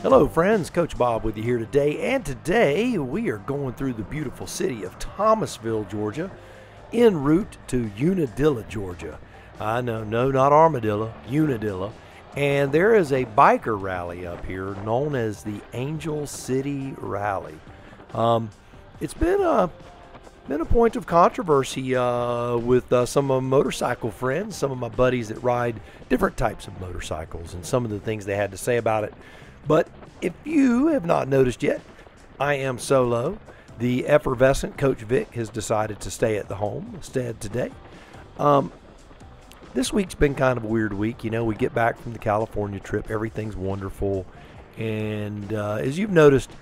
Hello friends, Coach Bob with you here today, and today we are going through the beautiful city of Thomasville, Georgia, en route to Unadilla, Georgia. I know, no, not Armadillo, Unadilla. And there is a biker rally up here known as the Angel City Rally. It's been a point of controversy with some of my motorcycle friends, some of my buddies that ride different types of motorcycles, and some of the things they had to say about it. But if you have not noticed yet, I am solo. The effervescent Coach Vic has decided to stay at the home instead today. This week's been kind of a weird week. You know, we get back from the California trip. Everything's wonderful. And as you've noticed,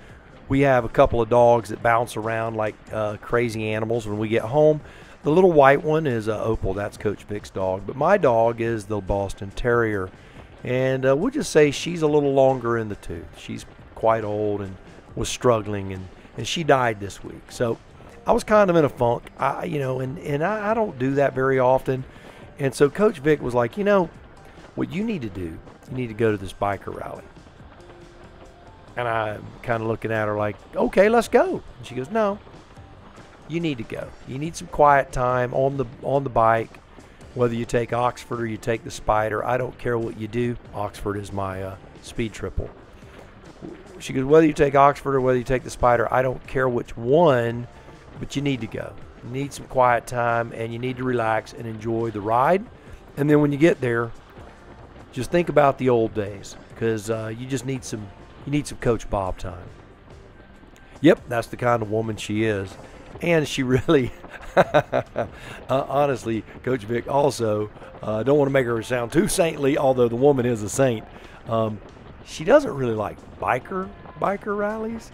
we have a couple of dogs that bounce around like crazy animals when we get home. The little white one is Opal. That's Coach Vic's dog. But my dog is the Boston Terrier. And we'll just say she's a little longer in the tooth. She's quite old and was struggling, and she died this week. So I was kind of in a funk, I don't do that very often. And so Coach Vic was like, you know, what you need to do, you need to go to this biker rally. And I'm kind of looking at her like, okay, let's go. And she goes, no, you need to go. You need some quiet time on the bike. Whether you take Oxford or you take the Spyder, I don't care what you do. Oxford is my speed triple. She goes, whether you take Oxford or whether you take the Spyder, I don't care which one, but you need to go. You need some quiet time, and you need to relax and enjoy the ride. And then when you get there, just think about the old days, because you just need some Coach Bob time. Yep, that's the kind of woman she is. And she really, honestly, Coach Vic also, don't want to make her sound too saintly, although the woman is a saint. She doesn't really like biker rallies.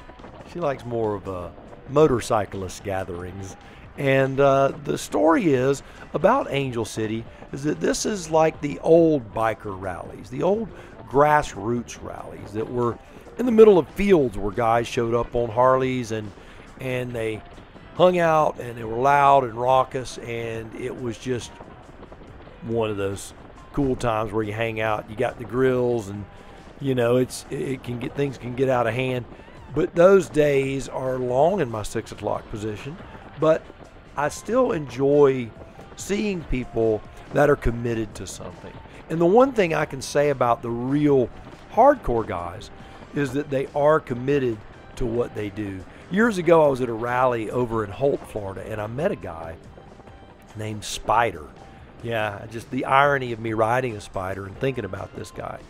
She likes more of motorcyclist gatherings. And the story is about Angel City is that this is like the old biker rallies, the old grassroots rallies that were in the middle of fields where guys showed up on Harleys and they hung out, and they were loud and raucous, and it was just one of those cool times where you hang out. You got the grills, and you know things can get out of hand. But those days are long in my 6 o'clock position. But I still enjoy seeing people that are committed to something. And the one thing I can say about the real hardcore guys is that they are committed to what they do. Years ago, I was at a rally over in Holt, Florida, and I met a guy named Spyder. Yeah, just the irony of me riding a Spyder and thinking about this guy.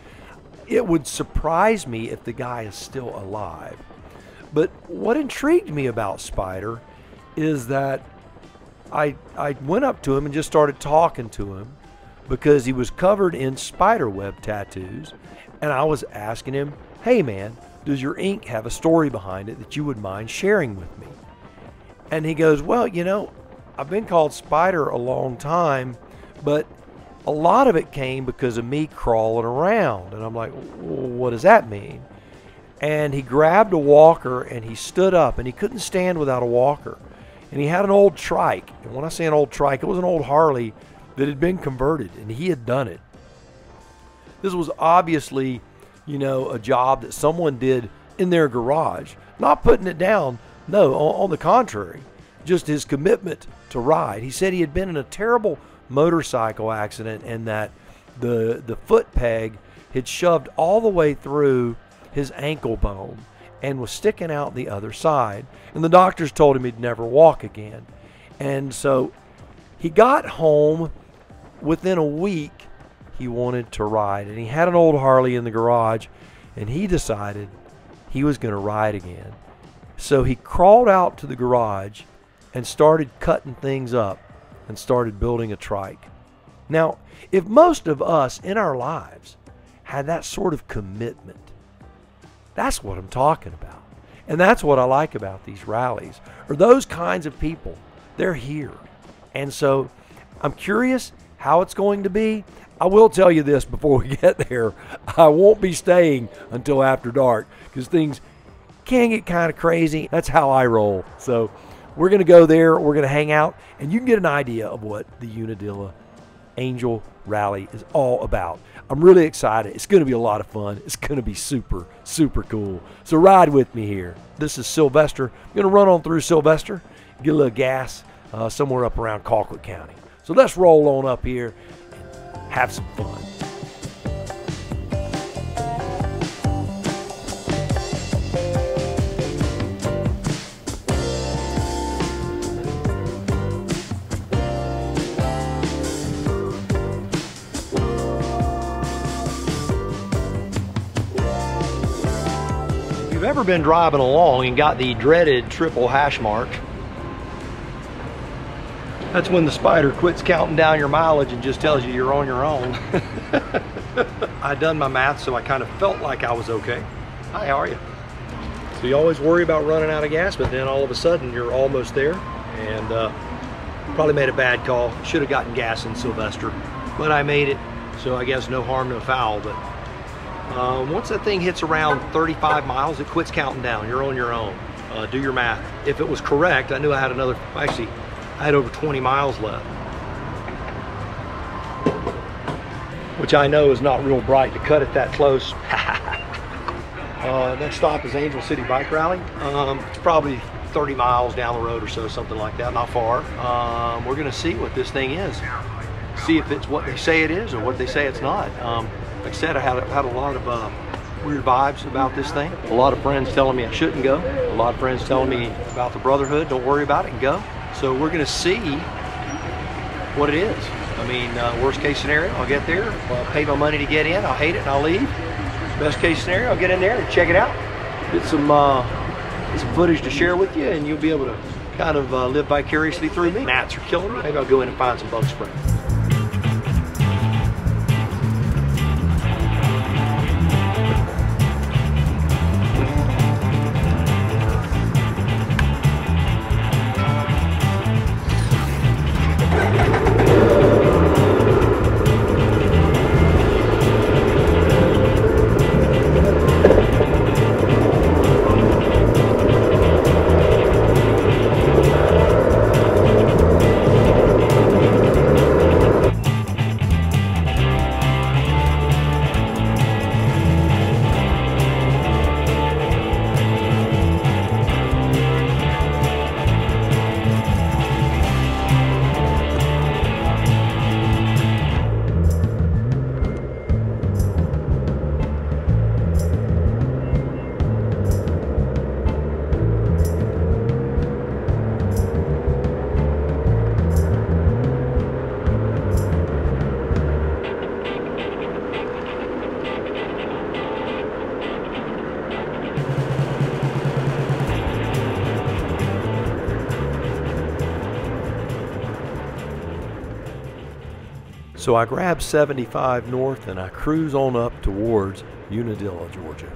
It would surprise me if the guy is still alive. But what intrigued me about Spyder is that I went up to him and just started talking to him because he was covered in spider web tattoos, and I was asking him, hey man, does your ink have a story behind it that you would mind sharing with me? And he goes, well, you know, I've been called Spyder a long time, but a lot of it came because of me crawling around. And I'm like, well, what does that mean? And he grabbed a walker and he stood up, and he couldn't stand without a walker. And he had an old trike. And when I say an old trike, it was an old Harley that had been converted, and he had done it. This was obviously, you know, a job that someone did in their garage, not putting it down. No, on the contrary, just his commitment to ride. He said he had been in a terrible motorcycle accident, and that the foot peg had shoved all the way through his ankle bone and was sticking out the other side. And the doctors told him he'd never walk again. And so he got home. Within a week, he wanted to ride, and he had an old Harley in the garage, and he decided he was going to ride again. So he crawled out to the garage and started cutting things up and started building a trike. Now, if most of us in our lives had that sort of commitment, that's what I'm talking about. And that's what I like about these rallies, are those kinds of people. They're here. And so I'm curious how it's going to be. I will tell you this before we get there. I won't be staying until after dark because things can get kind of crazy. That's how I roll. So we're going to go there. We're going to hang out, and you can get an idea of what the Unadilla Angel Rally is all about. I'm really excited. It's going to be a lot of fun. It's going to be super, super cool. So ride with me here. This is Sylvester. I'm going to run on through Sylvester, get a little gas somewhere up around Colquitt County. So let's roll on up here and have some fun. If you've ever been driving along and got the dreaded triple hash mark, that's when the Spyder quits counting down your mileage and just tells you you're on your own. I done my math, so I kind of felt like I was okay. Hi, how are you? So you always worry about running out of gas, but then all of a sudden you're almost there, and probably made a bad call. Should have gotten gas in Sylvester, but I made it, so I guess no harm, no foul. But once that thing hits around 35 miles, it quits counting down. You're on your own. Do your math. If it was correct, I knew I had another, actually, I had over 20 miles left, which I know is not real bright to cut it that close. Next stop is Angel City Bike Rally. It's probably 30 miles down the road or so, something like that, not far. We're gonna see what this thing is. See if it's what they say it is or what they say it's not. Like I said, I had a lot of weird vibes about this thing. A lot of friends telling me I shouldn't go. A lot of friends telling me about the brotherhood, don't worry about it and go. So we're gonna see what it is. I mean, worst case scenario, I'll get there, I'll pay my money to get in, I'll hate it and I'll leave. Best case scenario, I'll get in there and check it out. Get some footage to share with you, and you'll be able to kind of live vicariously through me. Gnats are killing me. Maybe I'll go in and find some bug spray. So I grab 75 north and I cruise on up towards Unadilla, Georgia.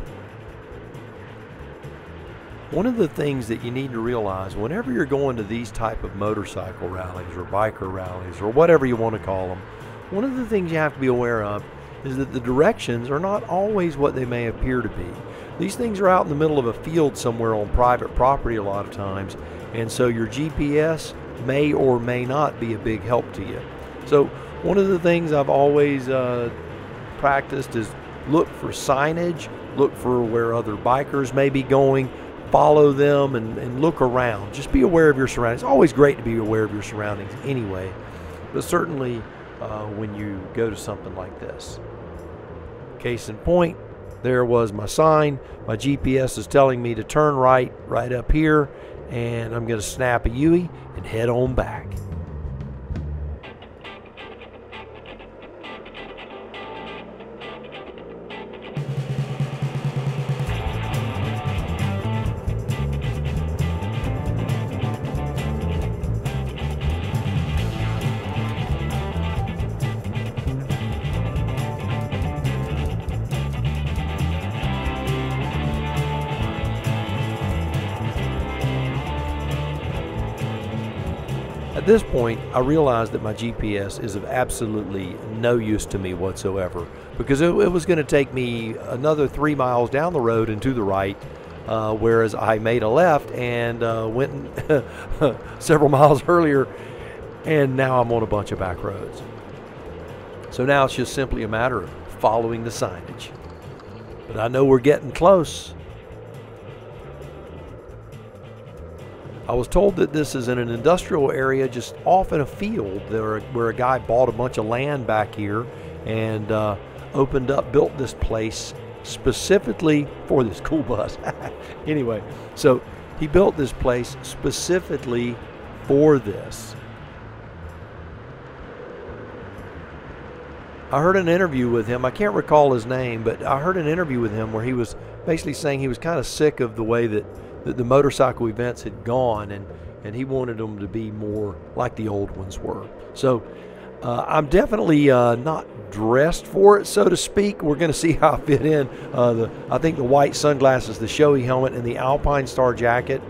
One of the things that you need to realize whenever you're going to these type of motorcycle rallies or biker rallies or whatever you want to call them, one of the things you have to be aware of is that the directions are not always what they may appear to be. These things are out in the middle of a field somewhere on private property a lot of times, and so your GPS may or may not be a big help to you. So one of the things I've always practiced is look for signage, look for where other bikers may be going, follow them and look around. Just be aware of your surroundings. It's always great to be aware of your surroundings anyway, but certainly when you go to something like this. Case in point, there was my sign. My GPS is telling me to turn right up here, and I'm going to snap a U-ey and head on back. At this point, I realized that my GPS is of absolutely no use to me whatsoever, because it was going to take me another 3 miles down the road and to the right, whereas I made a left and went several miles earlier, and now I'm on a bunch of back roads. So now it's just simply a matter of following the signage. But I know we're getting close. I was told that this is in an industrial area just off in a field where a guy bought a bunch of land back here and built this place specifically for this cool bus. Anyway, so he built this place specifically for this. I heard an interview with him. I can't recall his name, but I heard an interview with him where he was basically saying he was kind of sick of the way that the motorcycle events had gone, and he wanted them to be more like the old ones were. So I'm definitely not dressed for it, so to speak. We're going to see how I fit in. I think the white sunglasses, the Shoei helmet, and the Alpinestars jacket,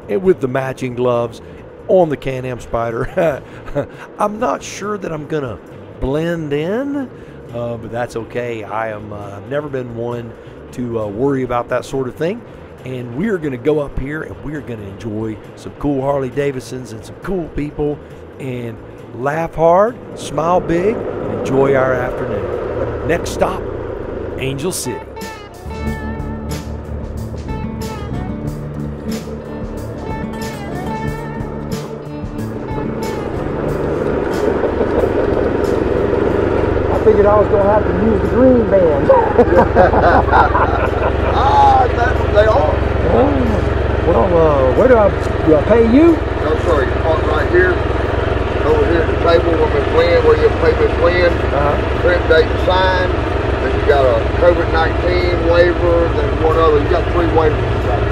and with the matching gloves on the CanAm Spyder. I'm not sure that I'm going to blend in, but that's okay. I've never been one to worry about that sort of thing. And we're going to go up here and we're going to enjoy some cool Harley Davidsons and some cool people and laugh hard, smile big, and enjoy our afternoon. Next stop, Angel City. I figured I was going to have to use the green band. They are. Well, where do I pay you? No, sir. You park right here. Over here at the table where we plan, where your payment plan. Print date and sign. Then you got a COVID-19 waiver. Then one other. You got 3 waivers.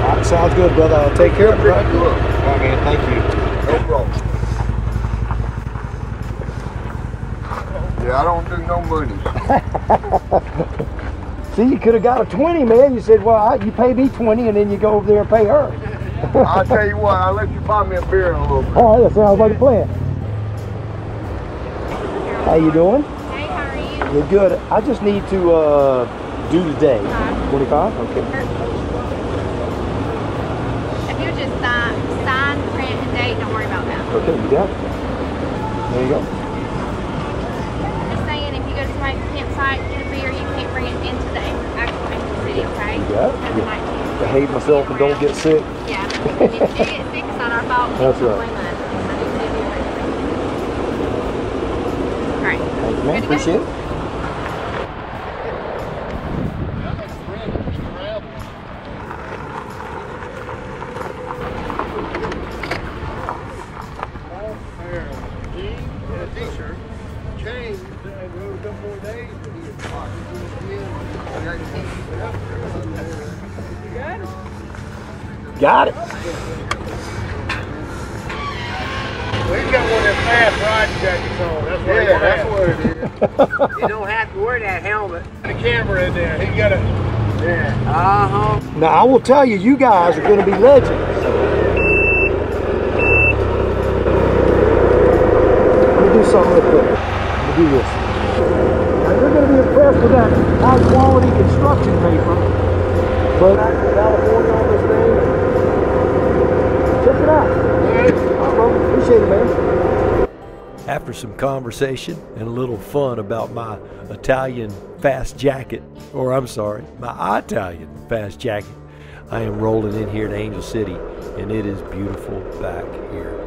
All right, sounds good, brother. I'll take care of it. Right? Good. All right, man. Thank you. No problem. Yeah, I don't do no money. See, you could have got a 20, man. You said, well, you pay me 20, and then you go over there and pay her. I'll tell you what, I'll let you buy me a beer in a little bit. All right, that sounds like a plan. How you doing? Hey, how are you? You're good. I just need to do today. 25? Okay. If you just sign, print, and date, don't worry about that. Okay, you got it. There you go. Just saying, if you go to somebody's campsite, get a beer, you can't bring it into the actual Angel City, okay? Yeah. Behave myself and don't get sick. Yeah. If you get sick, it's not our fault. That's right. All right. Thank you, man. Appreciate it. T-shirt, changed, and rode a couple more days. Got it. Well, he's got one of them fast riding jackets on. That's what it is. You don't have to wear that helmet. The camera in there. He got a. Yeah. Uh-huh. Now, I will tell you, you guys are going to be legends. Let me do something real quick. Let me do this. Now, you're going to be impressed with that high-quality construction paper. But back to California on this thing. Check it out. All right, bro. Appreciate it, man. After some conversation and a little fun about my Italian fast jacket, or I'm sorry, my Italian fast jacket, I am rolling in here to Angel City, and it is beautiful back here.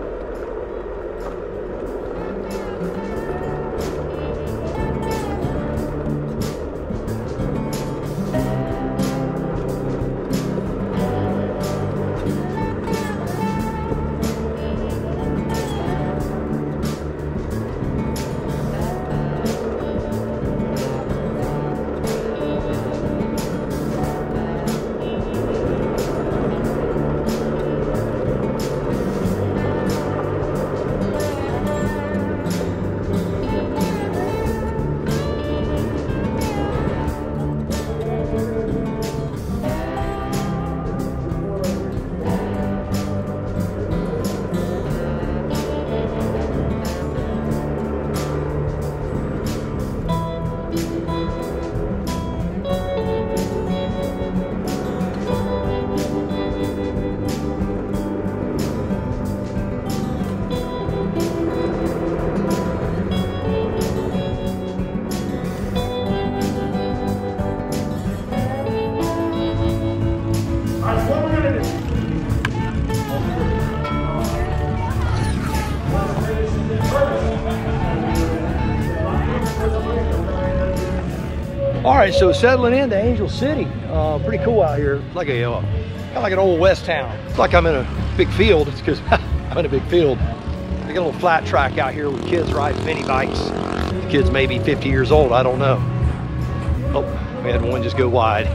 All right, so settling into Angel City. Pretty cool out here. It's like a kind of like an old west town. It's like I'm in a big field. It's because I'm in a big field. They got a little flat track out here with kids riding mini bikes. The kids may be 50 years old, I don't know. Oh, we had one just go wide.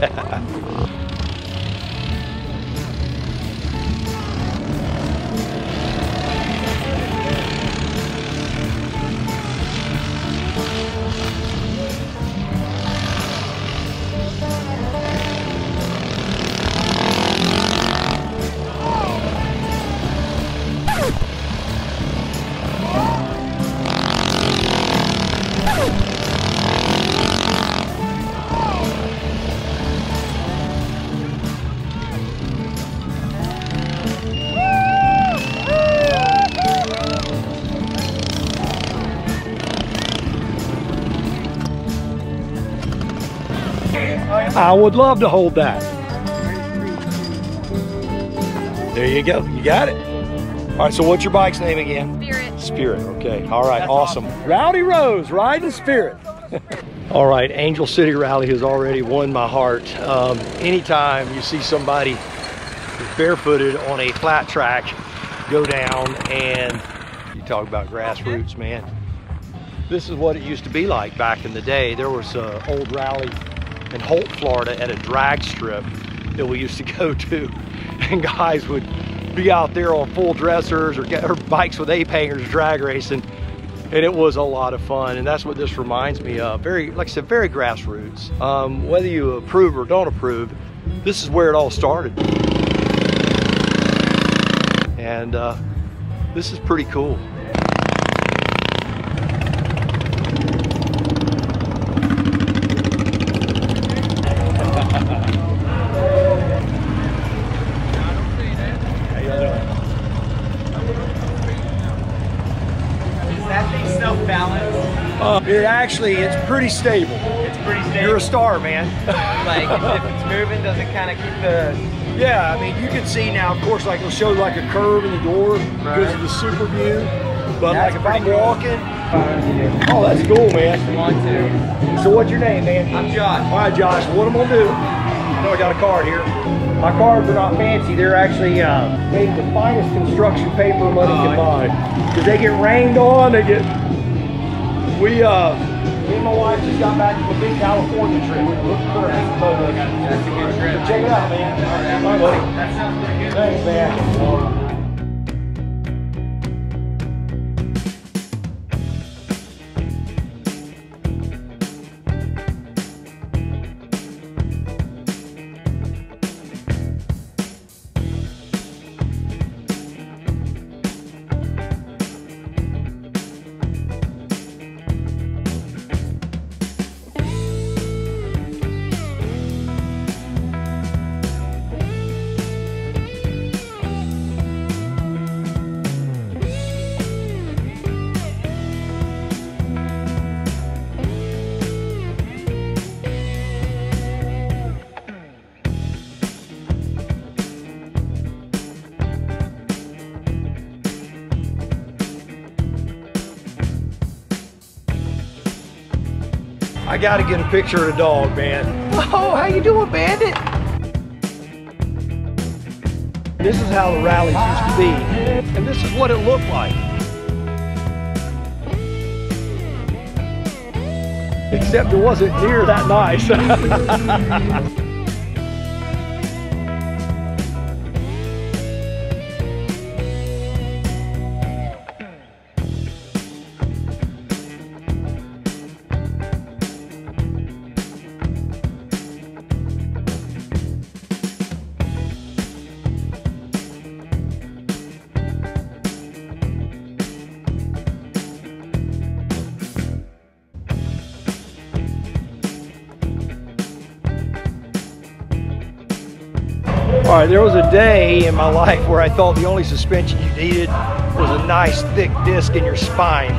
I would love to hold that. There you go. You got it. All right, so what's your bike's name again? Spirit. Spirit, okay. All right, awesome. Rowdy Rose, riding Spirit. All right, Angel City Rally has already won my heart. Anytime you see somebody barefooted on a flat track go down, and you talk about grassroots, man. This is what it used to be like back in the day. There was an old rally in Holt, Florida at a drag strip that we used to go to, and guys would be out there on full dressers or bikes with ape hangers drag racing, and it was a lot of fun. And that's what this reminds me of. Very, like I said, very grassroots. Whether you approve or don't approve, this is where it all started, and this is pretty cool. It's pretty stable. It's pretty stable. You're a star, man. Like, if it's moving, does it kind of keep the... Yeah, I mean, you can see now, of course, like it'll show like a curve in the door because of the super view. But That's like if I'm pretty cool. walking, oh, that's cool, man. Want to. So what's your name, man? I'm Josh. All right, Josh, what I'm gonna do, I know I got a card here. My cards are not fancy. They're actually made with the finest construction paper money can buy. Because they get rained on, they get... Me and my wife just got back from a big California trip. Looking for a photo. That's a good trip. Check it out, man. All right, buddy. That sounds pretty good. Thanks, man. I gotta get a picture of the dog, man. Oh, how you doing, Bandit? This is how the rallies used to be, and this is what it looked like. Except it wasn't near that nice. All right, there was a day in my life where I thought the only suspension you needed was a nice thick disc in your spine.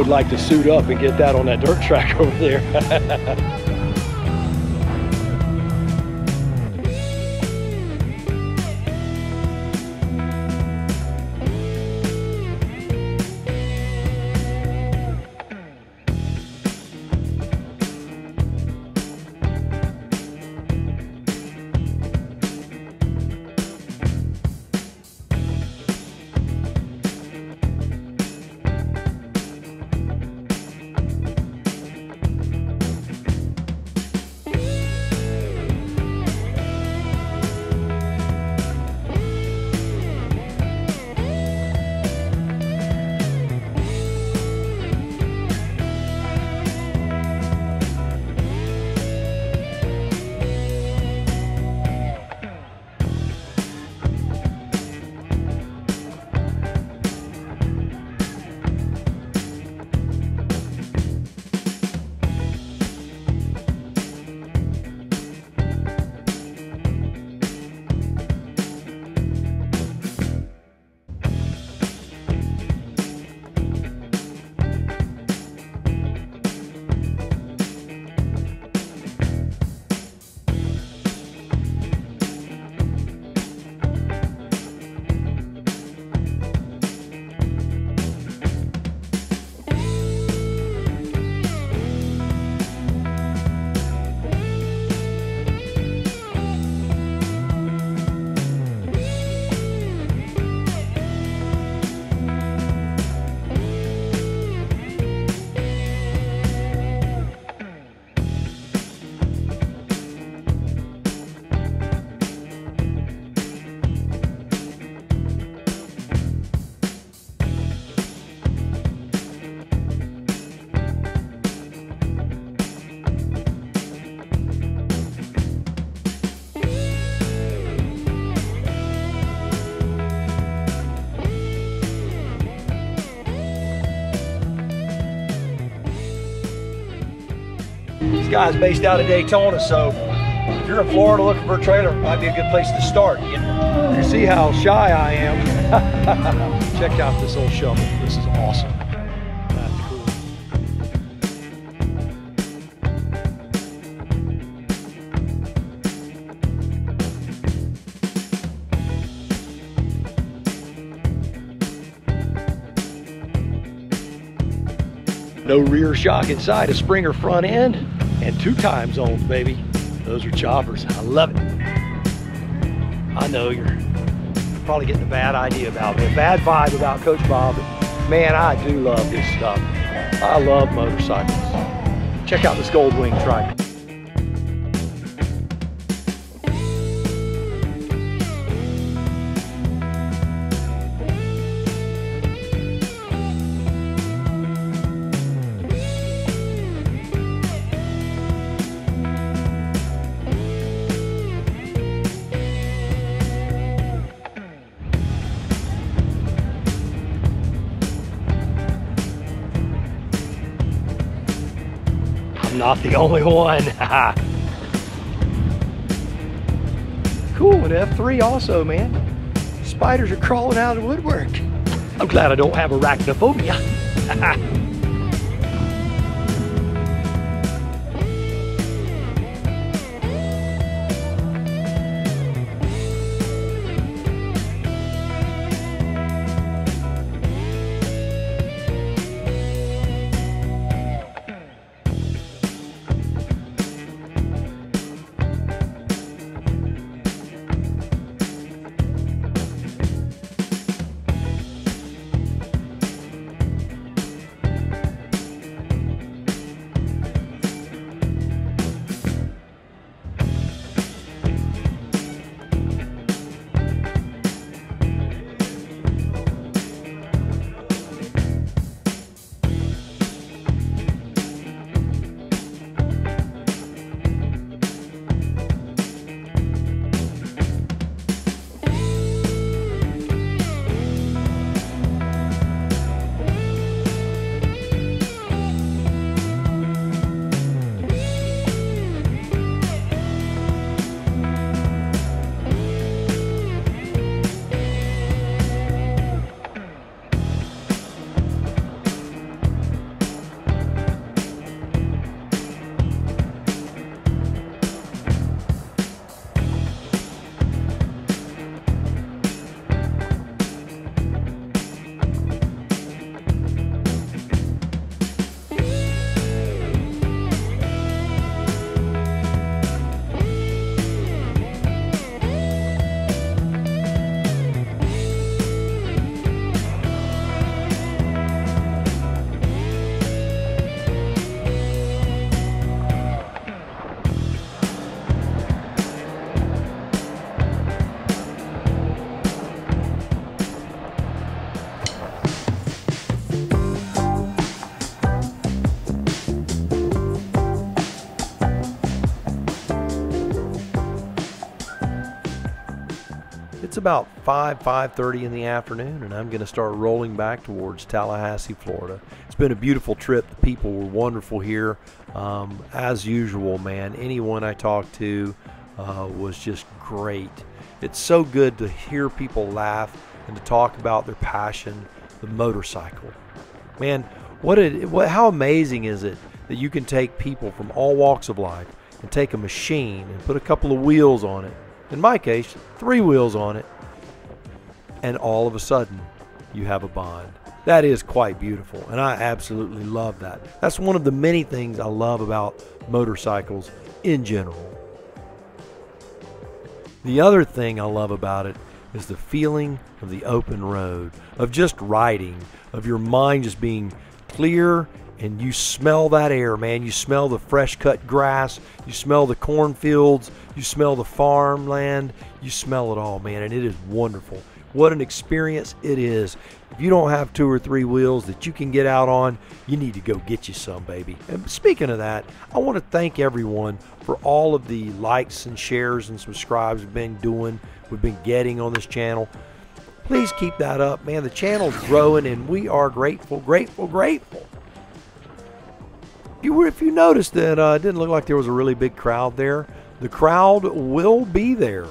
would like to suit up and get that on that dirt track over there. This guy's based out of Daytona, so if you're in Florida looking for a trailer, it might be a good place to start. You see how shy I am. Check out this old shovel. This is awesome. That's cool. No rear shock inside, a Springer front end, and 2 time zones, baby. Those are choppers. I love it. I know you're probably getting a bad idea about me, a bad vibe about Coach Bob, but man, I do love this stuff. I love motorcycles. Check out this Gold Wing trike. Not the only one. Cool, an F3 also, man. Spiders are crawling out of the woodwork. I'm glad I don't have arachnophobia. It's about 5:30 in the afternoon, and I'm going to start rolling back towards Tallahassee, Florida. It's been a beautiful trip. The people were wonderful here. As usual, man, anyone I talked to was just great. It's so good to hear people laugh and to talk about their passion, the motorcycle. Man, how amazing is it that you can take people from all walks of life and take a machine and put a couple of wheels on it, in my case 3 wheels on it, and all of a sudden you have a bond. That is quite beautiful, and I absolutely love that. That's one of the many things I love about motorcycles in general. The other thing I love about it is the feeling of the open road, of just riding, of your mind just being clear, and you smell that air, man. You smell the fresh cut grass, you smell the cornfields, you smell the farmland, you smell it all, man, and it is wonderful. What an experience it is. If you don't have 2 or 3 wheels that you can get out on, you need to go get you some, baby. And speaking of that, I want to thank everyone for all of the likes and shares and subscribes we've been getting on this channel. Please keep that up, man. The channel's growing, and we are grateful, grateful, grateful. If you noticed that it didn't look like there was a really big crowd there, the crowd will be there.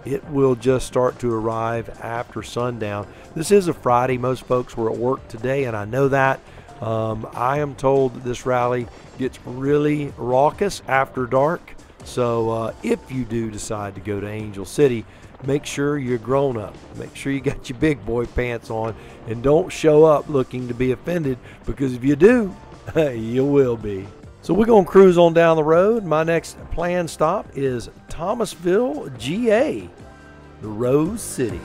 It will just start to arrive after sundown. This is a Friday. Most folks were at work today, and I know that. I am told that this rally gets really raucous after dark. So if you do decide to go to Angel City, make sure you're grown up. Make sure you got your big boy pants on, and don't show up looking to be offended, because if you do, you will be. So we're going to cruise on down the road. My next planned stop is Thomasville, GA, the Rose City.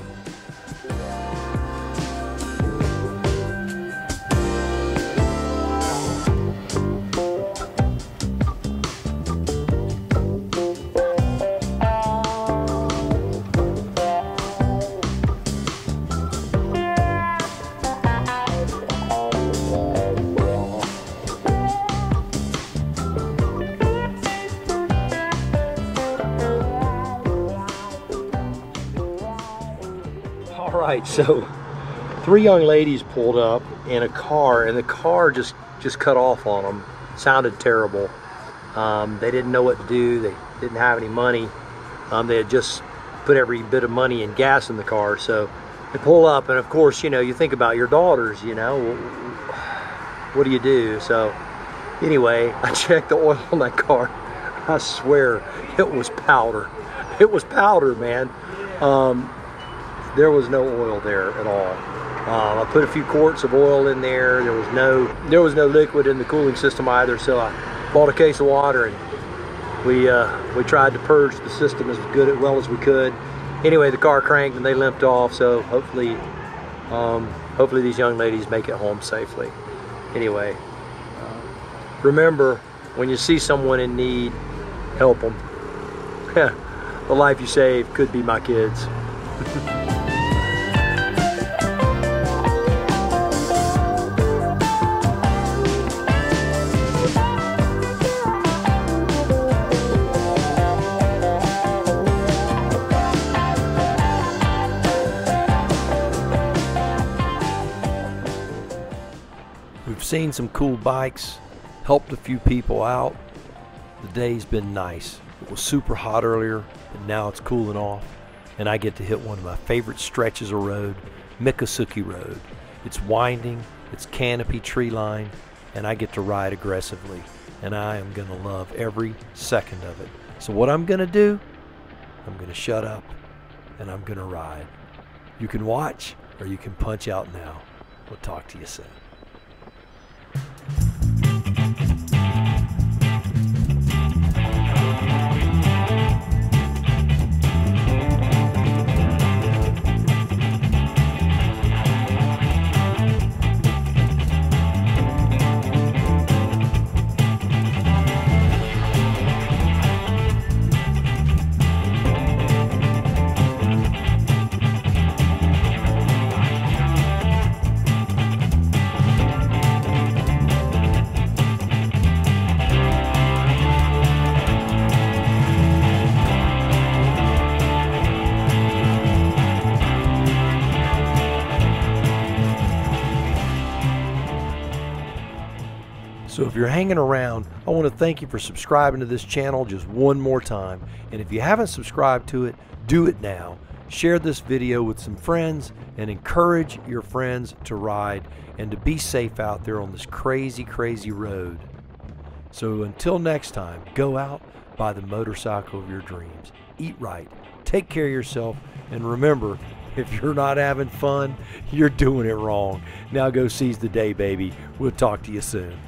Alright, so 3 young ladies pulled up in a car, and the car just cut off on them. Sounded terrible. They didn't know what to do. They didn't have any money. They had just put every bit of money and gas in the car, so they pull up, and of course, you know, you think about your daughters, you know, what do you do? So anyway, I checked the oil on that car. I swear it was powder. It was powder, man. There was no oil there at all. I put a few quarts of oil in there. There was no liquid in the cooling system either. So I bought a case of water, and we tried to purge the system as well as we could. Anyway, the car cranked and they limped off. So hopefully these young ladies make it home safely. Anyway, remember, when you see someone in need, help them. The life you save could be my kids. We've seen some cool bikes, helped a few people out. The day's been nice. It was super hot earlier, and now it's cooling off, and I get to hit one of my favorite stretches of road, Miccosukee Road. It's winding, it's canopy tree line, and I get to ride aggressively, and I am going to love every second of it. So what I'm going to do, I'm going to shut up, and I'm going to ride. You can watch, or you can punch out now. We'll talk to you soon. So if you're hanging around, I want to thank you for subscribing to this channel just one more time. And if you haven't subscribed to it, do it now. Share this video with some friends and encourage your friends to ride and to be safe out there on this crazy, crazy road. So until next time, go out, buy the motorcycle of your dreams. Eat right, take care of yourself, and remember, if you're not having fun, you're doing it wrong. Now go seize the day, baby. We'll talk to you soon.